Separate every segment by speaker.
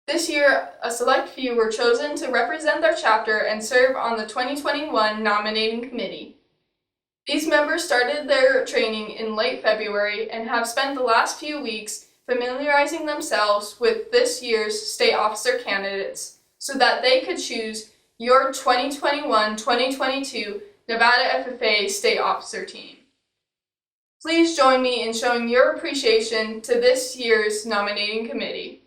Speaker 1: This year, a select few were chosen to represent their chapter and serve on the 2021 nominating committee. These members started their training in late February and have spent the last few weeks familiarizing themselves with this year's state officer candidates so that they could choose your 2021-2022 Nevada FFA State Officer team. Please join me in showing your appreciation to this year's nominating committee.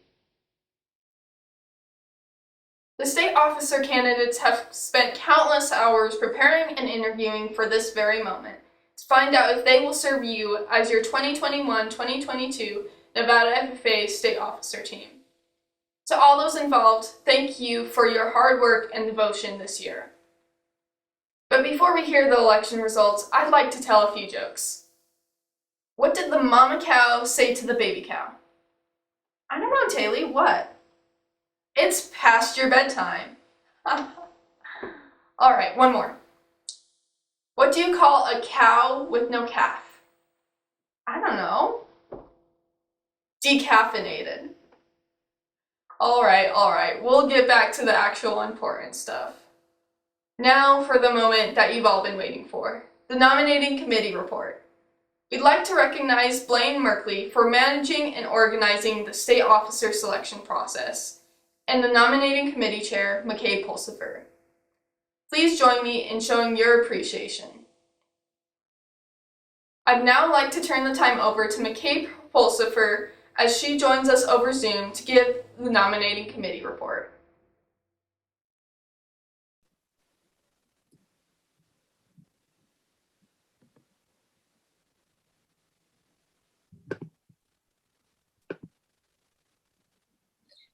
Speaker 1: The state officer candidates have spent countless hours preparing and interviewing for this very moment to find out if they will serve you as your 2021-2022 Nevada FFA State Officer team. To all those involved, thank you for your hard work and devotion this year. But before we hear the election results, I'd like to tell a few jokes. What did the mama cow say to the baby cow? I don't know, Taylor, what? It's past your bedtime. All right, one more. What do you call a cow with no calf? I don't know. Decaffeinated. All right, we'll get back to the actual important stuff. Now for the moment that you've all been waiting for, the nominating committee report. We'd like to recognize Blaine Merkley for managing and organizing the state officer selection process, and the nominating committee chair, McCabe Pulsifer. Please join me in showing your appreciation. I'd now like to turn the time over to McCabe Pulsifer as she joins us over Zoom to give the nominating committee report.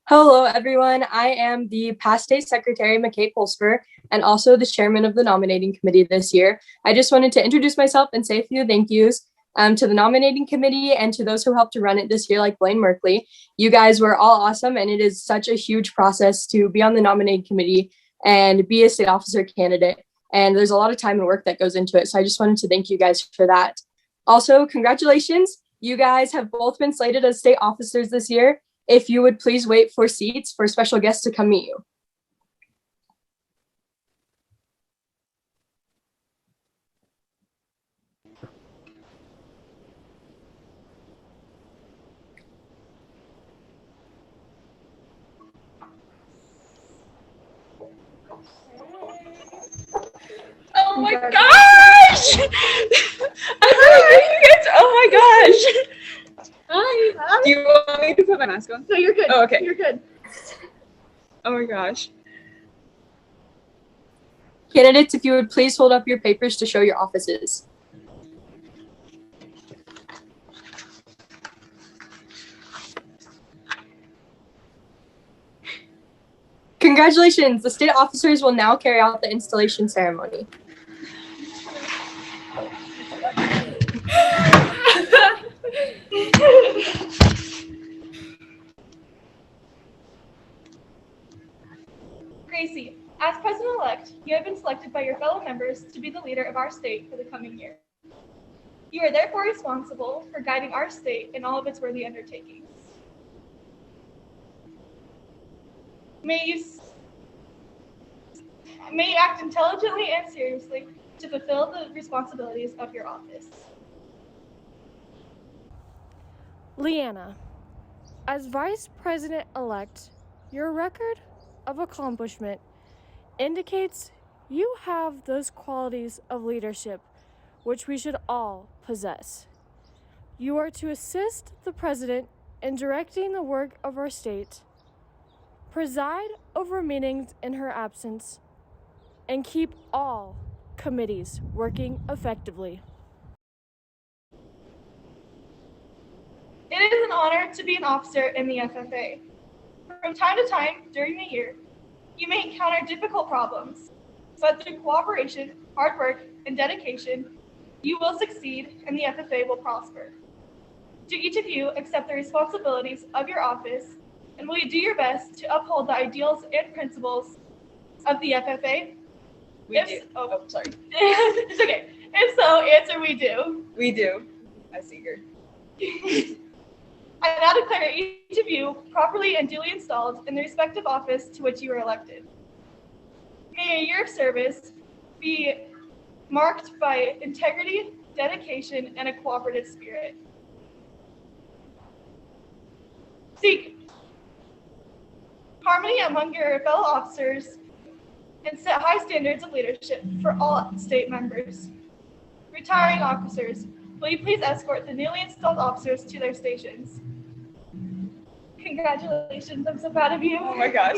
Speaker 2: Hello, everyone. I am the past state secretary, McKay Pulsper, and also the chairman of the nominating committee this year. I just wanted to introduce myself and say a few thank yous to the nominating committee and to those who helped to run it this year, like Blaine Merkley. You guys were all awesome, and it is such a huge process to be on the nominating committee and be a state officer candidate. And there's a lot of time and work that goes into it. So I just wanted to thank you guys for that. Also, congratulations. You guys have both been slated as state officers this year. If you would please wait for seats for special guests to come meet you.
Speaker 3: Oh my gosh! Oh my gosh! Hi. Do you want me to put my mask on?
Speaker 4: No, you're good.
Speaker 3: Oh, okay.
Speaker 4: You're good.
Speaker 3: Oh my gosh.
Speaker 2: Candidates, if you would please hold up your papers to show your offices. Congratulations, the state officers will now carry out the installation ceremony.
Speaker 4: Gracie, as president-elect, you have been selected by your fellow members to be the leader of our state for the coming year. You are therefore responsible for guiding our state in all of its worthy undertakings. May you act intelligently and seriously to fulfill the responsibilities of your office.
Speaker 5: Leanna, as Vice President-elect, your record of accomplishment indicates you have those qualities of leadership which we should all possess. You are to assist the President in directing the work of our state, preside over meetings in her absence, and keep all committees working effectively.
Speaker 4: It is an honor to be an officer in the FFA. From time to time during the year, you may encounter difficult problems, but through cooperation, hard work, and dedication, you will succeed and the FFA will prosper. Do each of you accept the responsibilities of your office, and will you do your best to uphold the ideals and principles of the FFA?
Speaker 3: We do. Oh, sorry.
Speaker 4: It's okay. If so, answer we do.
Speaker 3: We do. As eager.
Speaker 4: I now declare each of you properly and duly installed in the respective office to which you were elected. May a year of service be marked by integrity, dedication, and a cooperative spirit. Seek harmony among your fellow officers and set high standards of leadership for all state members. Retiring officers, will you please escort the newly installed officers to their stations? Congratulations, I'm so proud of you.
Speaker 3: Oh my gosh.